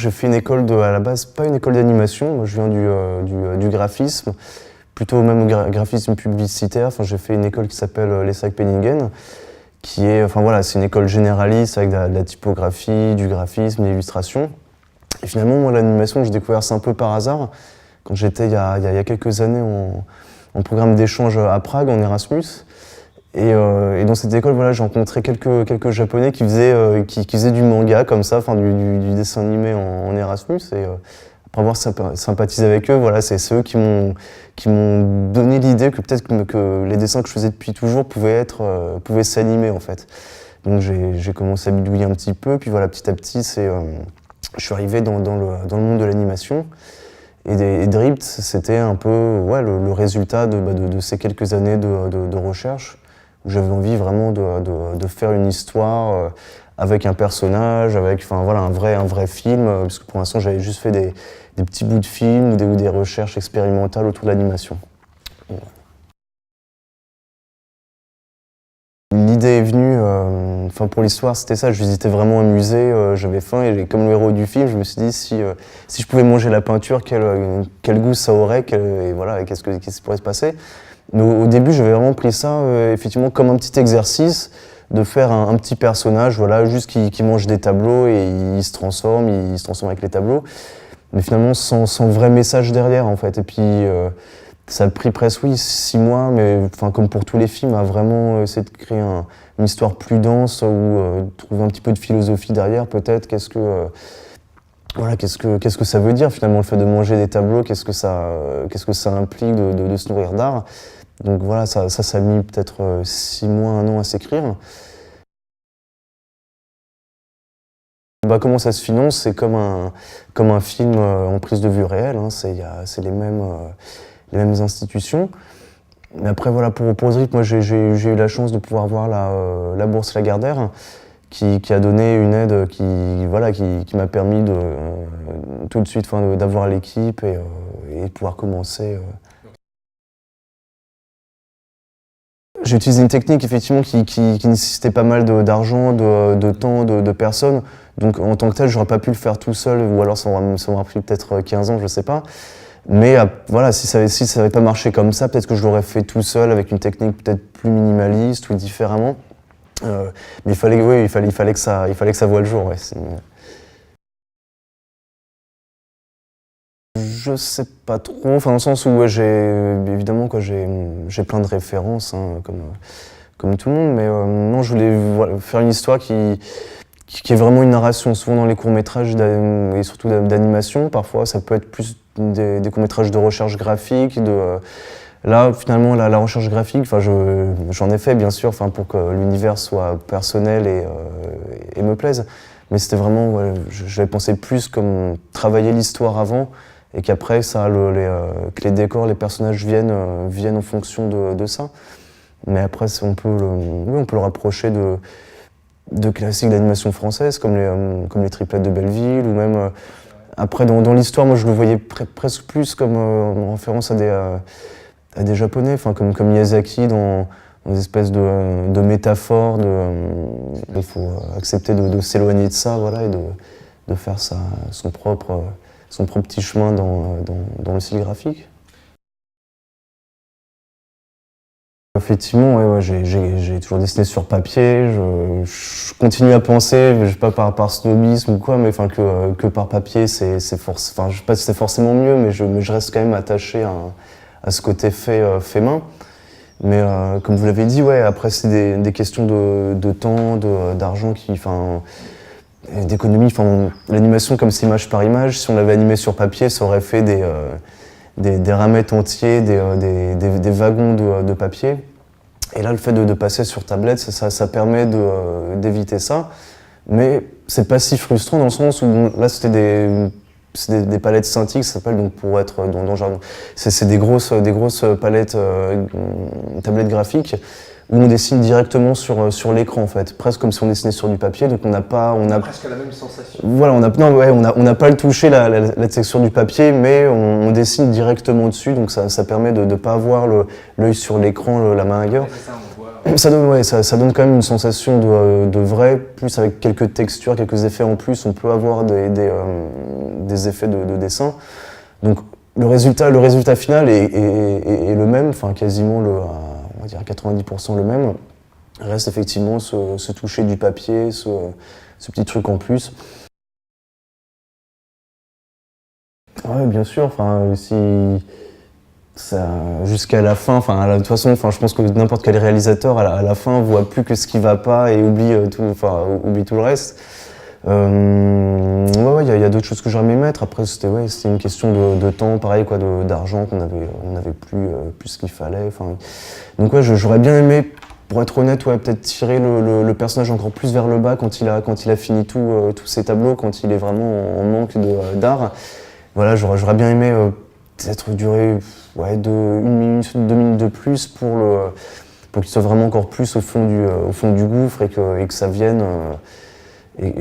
j'ai fait une école à la base, pas une école d'animation, moi je viens du graphisme, plutôt même graphisme publicitaire. Enfin, j'ai fait une école qui s'appelle l'ESSAC-Penningen, qui est, enfin voilà, c'est une école généraliste avec de la typographie, du graphisme, de l'illustration. Et finalement, moi, l'animation, j'ai découvert ça un peu par hasard, quand j'étais il y a quelques années en programme d'échange à Prague, en Erasmus. Et dans cette école, voilà, j'ai rencontré quelques Japonais qui faisaient du manga comme ça, enfin du dessin animé en Erasmus. Et après avoir sympathisé avec eux, voilà, c'est eux qui m'ont donné l'idée que peut-être que les dessins que je faisais depuis toujours pouvaient s'animer en fait. Donc j'ai commencé à bidouiller un petit peu, puis voilà, petit à petit, je suis arrivé dans le monde de l'animation. Et Dript, c'était un peu le résultat de ces quelques années de recherche, où j'avais envie vraiment de faire une histoire avec un personnage, avec un vrai film, parce que pour l'instant j'avais juste fait des petits bouts de films ou des recherches expérimentales autour de l'animation. L'idée est venue, pour l'histoire c'était ça, je visitais vraiment un musée, j'avais faim et comme le héros du film, je me suis dit si je pouvais manger la peinture, quel goût ça aurait, et voilà, qu'est-ce qui pourrait se passer. Mais au début j'avais vraiment pris ça effectivement comme un petit exercice, de faire un petit personnage, voilà, juste qui mange des tableaux et il se transforme avec les tableaux, mais finalement sans vrai message derrière en fait. Et puis ça a pris presque 6 mois, mais comme pour tous les films, à vraiment essayer de créer une histoire plus dense ou trouver un petit peu de philosophie derrière peut-être. Qu'est-ce que ça veut dire finalement le fait de manger des tableaux, qu'est-ce que ça implique de se nourrir d'art. Donc voilà, ça a mis peut-être 6 mois, 1 an à s'écrire. Comment ça se finance? C'est comme un film en prise de vue réelle, hein. C'est les mêmes institutions. Mais après, voilà, pour Dript, moi j'ai eu la chance de pouvoir voir la bourse Lagardère, qui a donné une aide qui m'a permis tout de suite d'avoir l'équipe et de pouvoir commencer. J'ai utilisé une technique effectivement qui nécessitait pas mal d'argent, de temps, de personnes. Donc en tant que tel, j'aurais pas pu le faire tout seul, ou alors ça m'aurait pris peut-être 15 ans, je sais pas. Mais voilà, si ça n'avait pas marché comme ça, peut-être que je l'aurais fait tout seul avec une technique peut-être plus minimaliste ou différemment. Mais il fallait que ça voie le jour. Ouais. Je sais pas trop, dans le sens où évidemment j'ai plein de références, hein, comme tout le monde, mais non, je voulais faire une histoire qui est vraiment une narration. Souvent dans les courts-métrages et surtout d'animation, parfois ça peut être plus des courts-métrages de recherche graphique, là finalement la recherche graphique, j'en ai fait bien sûr, pour que l'univers soit personnel et me plaise, mais c'était vraiment, j'avais pensé plus comme travailler l'histoire avant, et qu'après que les décors, les personnages viennent en fonction de ça. Mais après on peut le rapprocher de classiques d'animation française comme les triplettes de Belleville, ou même après dans l'histoire, moi je le voyais presque plus comme en référence à des Japonais, comme Miyazaki, dans des espèces de métaphores, il faut accepter de s'éloigner de ça, voilà, et de faire son propre petit chemin dans le style graphique. Effectivement, j'ai toujours dessiné sur papier, je continue à penser, je sais pas par snobisme ou quoi, mais que par papier, je sais pas si c'est forcément mieux, mais je reste quand même attaché à ce côté fait main. Mais comme vous l'avez dit, après c'est des questions de temps, d'argent d'économie. L'animation comme c'est image par image, si on l'avait animé sur papier, ça aurait fait des ramettes entiers, des wagons de papier. Et là, le fait de passer sur tablette, ça permet d'éviter ça. Mais c'est pas si frustrant dans le sens où là, c'était des palettes Cintiq, ça s'appelle, donc pour être dans le jargon. C'est des grosses palettes, tablettes graphiques, où on dessine directement sur l'écran en fait, presque comme si on dessinait sur du papier, donc on a presque la même sensation. Voilà, on n'a pas le toucher la texture du papier, mais on dessine directement dessus, donc ça permet de ne pas avoir l'œil sur l'écran, la main ailleurs. Ça, on voit. Ça donne quand même une sensation de vrai, plus avec quelques textures, quelques effets en plus, on peut avoir des effets de dessin. Donc le résultat final est le même, enfin quasiment on va dire 90% le même. Reste effectivement ce toucher du papier, ce petit truc en plus. Oui, bien sûr, enfin, jusqu'à la fin, enfin, de toute façon, enfin, je pense que n'importe quel réalisateur à la fin voit plus que ce qui va pas et oublie tout le reste. Il y a d'autres choses que j'aurais aimé mettre. Après, c'était une question de temps, pareil, quoi, d'argent, on avait plus ce qu'il fallait. Enfin, donc j'aurais bien aimé, pour être honnête, peut-être tirer le personnage encore plus vers le bas quand il a fini tous ses tableaux, quand il est vraiment en manque d'art. Voilà, j'aurais bien aimé peut-être durer une minute, 2 minutes de plus pour qu'il soit vraiment encore plus au fond du gouffre et que ça vienne. Et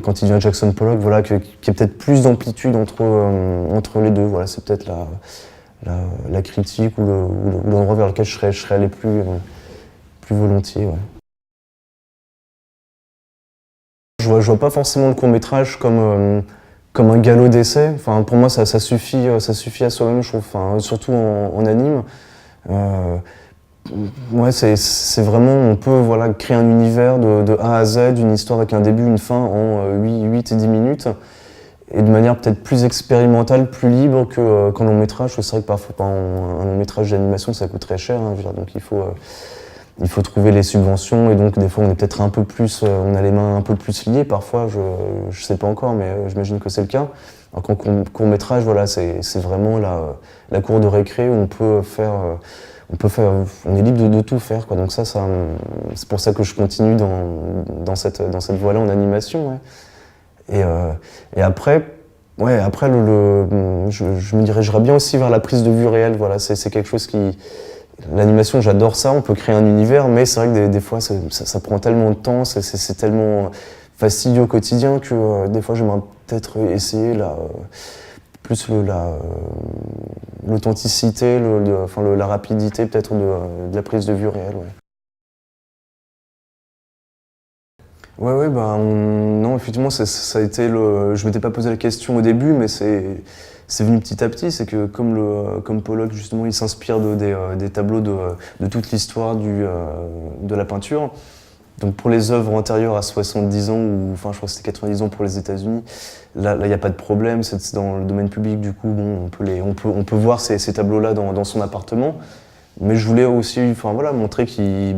quand il devient Jackson Pollock, voilà, qu'il y ait peut-être plus d'amplitude entre les deux. Voilà, c'est peut-être la critique ou l'endroit vers lequel je serais allé plus volontiers. Ouais. Je vois pas forcément le court-métrage comme un galop d'essai. Enfin, pour moi, ça suffit à soi-même, je trouve, enfin, surtout en anime. C'est vraiment, on peut créer un univers de A à Z, une histoire avec un début, une fin en 8 et 10 minutes, et de manière peut-être plus expérimentale, plus libre qu'en long métrage. C'est vrai que parfois, un long métrage d'animation, ça coûte très cher, hein, donc il faut trouver les subventions, et donc des fois on est peut-être un peu plus, on a les mains un peu plus liées parfois, je sais pas encore, mais j'imagine que c'est le cas. Alors qu'en court métrage, voilà, c'est vraiment la cour de récré où on peut faire, on est libre de tout faire, quoi. Donc c'est pour ça que je continue dans cette voie-là en animation. Ouais. Et après, je me dirigerais bien aussi vers la prise de vue réelle. Voilà, c'est quelque chose qui... L'animation, j'adore ça, on peut créer un univers, mais c'est vrai que des fois, ça prend tellement de temps, c'est tellement fastidieux au quotidien que des fois, j'aimerais peut-être essayer plus l'authenticité, la rapidité peut-être de la prise de vue réelle. Non, effectivement, ça a été je m'étais pas posé la question au début, mais c'est venu petit à petit. C'est que comme Pollock, justement, il s'inspire des tableaux de toute l'histoire de la peinture. Donc pour les œuvres antérieures à 70 ans, ou enfin je crois que c'était 90 ans pour les États-Unis, là il n'y a pas de problème, c'est dans le domaine public, du coup bon, on peut voir ces tableaux-là dans son appartement. Mais je voulais aussi montrer qu'il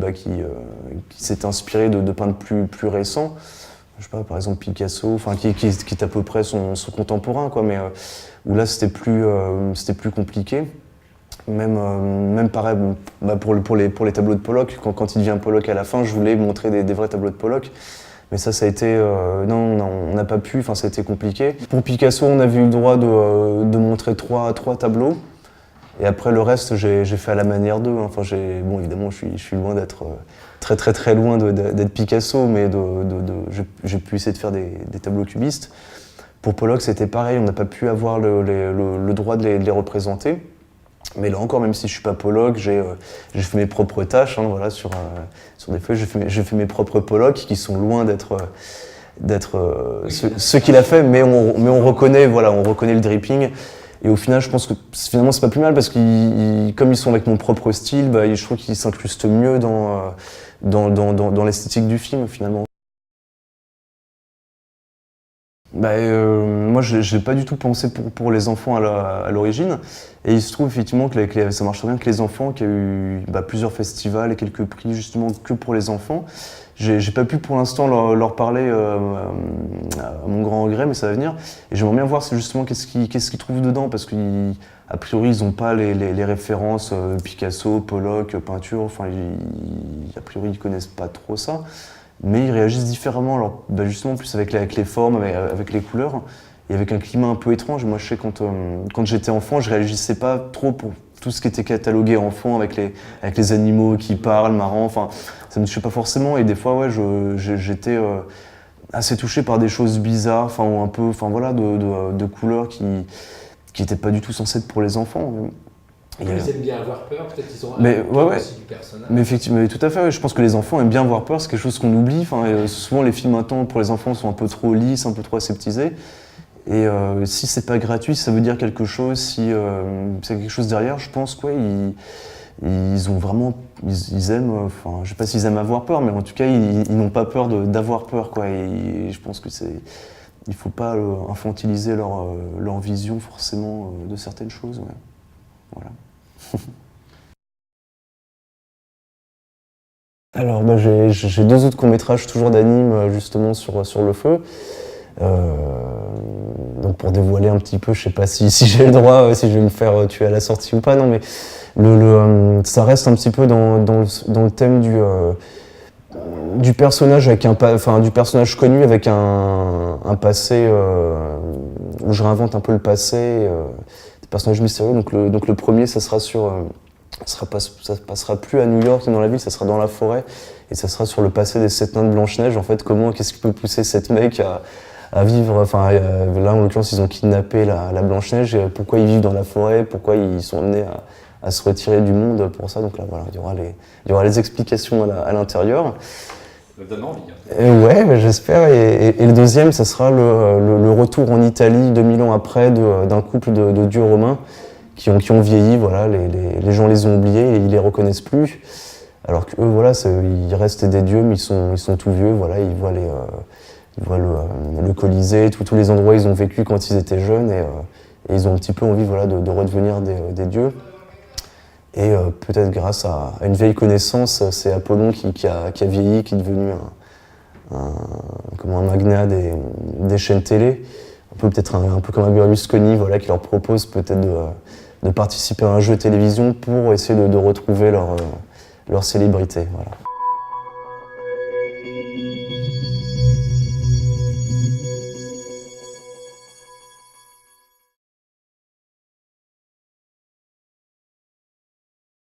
s'est inspiré de peintres plus récents. Je sais pas, par exemple Picasso, qui est à peu près son contemporain, quoi, mais où là c'était plus compliqué. Même pareil, pour les tableaux de Pollock, quand il devient Pollock à la fin, je voulais montrer des vrais tableaux de Pollock. Mais ça a été... non, on n'a pas pu, ça a été compliqué. Pour Picasso, on avait eu le droit de montrer trois tableaux. Et après, le reste, j'ai fait à la manière d'eux. Enfin, bon, évidemment, je suis loin d'être très très très loin d'être Picasso, mais j'ai pu essayer de faire des tableaux cubistes. Pour Pollock, c'était pareil, on n'a pas pu avoir le droit de les représenter. Mais là encore, même si je suis pas Pollock, j'ai fait mes propres tâches, hein, voilà, sur des feuilles, j'ai fait mes propres Pollock qui sont loin d'être ceux qu'il a fait, mais on reconnaît le dripping. Et au final, je pense que finalement c'est pas plus mal parce que comme ils sont avec mon propre style, je trouve qu'ils s'incrustent mieux dans l'esthétique du film finalement. Moi, je n'ai pas du tout pensé pour les enfants à l'origine. Et il se trouve effectivement que ça marche très bien avec les enfants, qu'il y a eu plusieurs festivals et quelques prix justement que pour les enfants. J'ai pas pu pour l'instant leur parler à mon grand regret, mais ça va venir. Et j'aimerais bien voir justement qu'est-ce qu'ils trouvent dedans, parce qu'a priori ils n'ont pas les références Picasso, Pollock, peinture, a priori ils connaissent pas trop ça. Mais ils réagissent différemment, alors, justement plus avec les formes, avec les couleurs, et avec un climat un peu étrange. Moi je sais quand j'étais enfant, je réagissais pas trop tout ce qui était catalogué enfant avec les animaux qui parlent, marrants, enfin, ça me touchait pas forcément. Et des fois, ouais, j'étais assez touché par des choses bizarres, enfin, ou un peu, enfin voilà, de couleurs qui n'étaient pas du tout censées être pour les enfants. Ils aiment bien avoir peur, peut-être qu'ils ont aussi du personnage. Mais effectivement, tout à fait, ouais. Je pense que les enfants aiment bien avoir peur, c'est quelque chose qu'on oublie. Enfin, souvent, les films maintenant pour les enfants sont un peu trop lisses, un peu trop aseptisés. Et si c'est pas gratuit, ça veut dire quelque chose. Si c'est quelque chose derrière, je pense quoi, ils ont vraiment, ils aiment. Enfin, je sais pas s'ils aiment avoir peur, mais en tout cas, ils n'ont pas peur d'avoir peur, quoi. Et je pense que il faut pas infantiliser leur vision forcément de certaines choses. Ouais. Voilà. Alors, bah, j'ai 2 autres courts-métrages toujours d'anime justement sur le feu. Donc pour dévoiler un petit peu, je sais pas si j'ai le droit, si je vais me faire tuer à la sortie ou pas, non, mais ça reste un petit peu dans le thème du personnage avec du personnage connu avec un passé où je réinvente un peu le passé, des personnages mystérieux. Donc le premier, ça passera plus à New York ni dans la ville, ça sera dans la forêt et ça sera sur le passé des 7 nains de Blanche-Neige. En fait, qu'est-ce qui peut pousser 7 mecs à vivre, enfin là en l'occurrence ils ont kidnappé la Blanche-Neige, et pourquoi ils vivent dans la forêt, pourquoi ils sont amenés à se retirer du monde pour ça. Donc là voilà, il y aura les explications à l'intérieur. Ça donne envie. Hein. Ouais, j'espère. Et le deuxième, ça sera le retour en Italie 2000 ans après d'un couple de dieux romains qui ont vieilli. Voilà, les gens les ont oubliés et ils les reconnaissent plus. Alors qu'eux, voilà, ils restent des dieux, mais ils sont tout vieux. Voilà, ils voient le Colisée, tous les endroits où ils ont vécu quand ils étaient jeunes, et ils ont un petit peu envie, voilà, de redevenir des dieux. Et peut-être grâce à une vieille connaissance, c'est Apollon qui a vieilli, qui est devenu un magnat des chaînes télé, peut-être un peu comme un Berlusconi, voilà, qui leur propose peut-être de participer à un jeu de télévision pour essayer de retrouver leur célébrité. Voilà.